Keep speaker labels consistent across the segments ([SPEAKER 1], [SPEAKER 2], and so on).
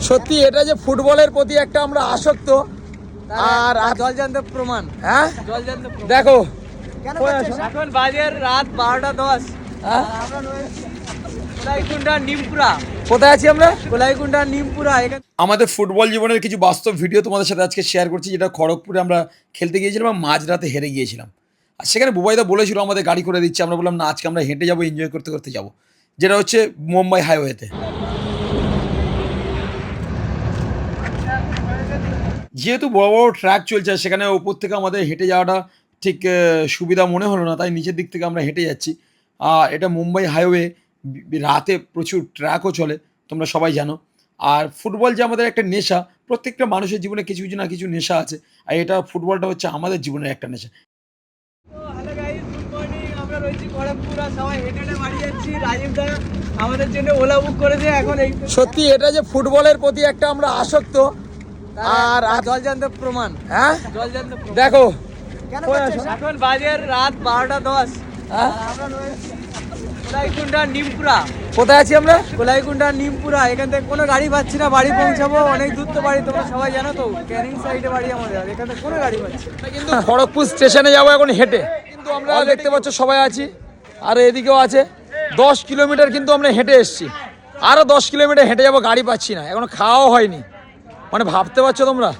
[SPEAKER 1] সত্যি এটা যে ফুটবলের প্রতি একটা আমরা আসক্ত আর
[SPEAKER 2] জলজান্ত প্রমাণ।
[SPEAKER 1] হ্যাঁ
[SPEAKER 2] জলজান্ত প্রমাণ।
[SPEAKER 1] দেখো
[SPEAKER 2] এখন বাজে রাত 12:10।
[SPEAKER 1] হ্যাঁ?
[SPEAKER 2] আমরা রয়েছি কোলাইকুণ্ডা নিমপুরা।
[SPEAKER 1] কোথায় আছি আমরা?
[SPEAKER 2] কোলাইকুণ্ডা নিমপুরা। এখানে
[SPEAKER 1] আমাদের ফুটবল জীবনের কিছু বাস্তব ভিডিও তোমাদের সাথে আজকে শেয়ার করছি, যেটা খড়গপুরে আমরা খেলতে গিয়েছিলাম এবং মাঝরাতে হেরে গিয়েছিলাম। আর সেখানে বুবাইদা বলেছিল আমাদের গাড়ি করে দিচ্ছে, আমরা বললাম না, আজকে আমরা হেঁটে যাবো, এনজয় করতে করতে যাবো, যেটা হচ্ছে মুম্বাই হাইওয়েতে। যেহেতু বড় বড় ট্র্যাক চলছে, সেখানে ওপর থেকে আমাদের হেঁটে যাওয়াটা ঠিক সুবিধা মনে হলো না, তাই নিচের দিক থেকে আমরা হেঁটে যাচ্ছি। আর এটা মুম্বাই হাইওয়ে, রাতে প্রচুর ট্র্যাকও চলে, তোমরা সবাই জানো। আর ফুটবল যে আমাদের একটা নেশা, প্রত্যেকটা মানুষের জীবনে কিছু কিছু না কিছু নেশা আছে, আর এটা ফুটবলটা হচ্ছে আমাদের জীবনের একটা নেশা।
[SPEAKER 2] Hello guys, good morning. আমরা রয়েছি খড়গপুরা, সবাই হেঁটে হেঁটে বাড়ি যাচ্ছি। রাজীব দা আমাদের জন্য ওলা বুক করেছে। এখন এই
[SPEAKER 1] সত্যি এটা যে ফুটবলের প্রতি একটা আমরা আসক্ত আর
[SPEAKER 2] জলজান্ত প্রমাণ।
[SPEAKER 1] হ্যাঁ
[SPEAKER 2] জলজান্ত প্রমাণ।
[SPEAKER 1] দেখো
[SPEAKER 2] এখন বাজে রাত 12:10।
[SPEAKER 1] হ্যাঁ?
[SPEAKER 2] আমরা রয়েছি কোলাইকুণ্ডা নিমপুরা।
[SPEAKER 1] কোথায় আছি আমরা?
[SPEAKER 2] কোলাইকুণ্ডা নিমপুরা। এখান থেকে কোনো গাড়ি পাচ্ছি না, বাড়ি পৌঁছাবো। অনেক দূর তো বাড়ি, তোমরা সবাই জানো তো, ক্যানিং সাইডে বাড়ি আমাদের। আর এখান থেকে কোনো গাড়ি পাচ্ছি না।
[SPEAKER 1] কিন্তু খড়গপুর স্টেশনে যাবো এখন হেঁটে, কিন্তু আমরা দেখতে পাচ্ছ সবাই আছি, আর এদিকেও আছে। 10 কিলোমিটার কিন্তু আমরা হেঁটে এসেছি, আরও 10 কিলোমিটার হেঁটে যাবো, গাড়ি পাচ্ছি না, এখনো খাওয়াও হয়নি। মানে ভাবতে পারছো তোমরা,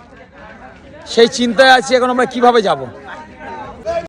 [SPEAKER 1] সেই চিন্তায় আছি এখন আমরা কিভাবে যাব।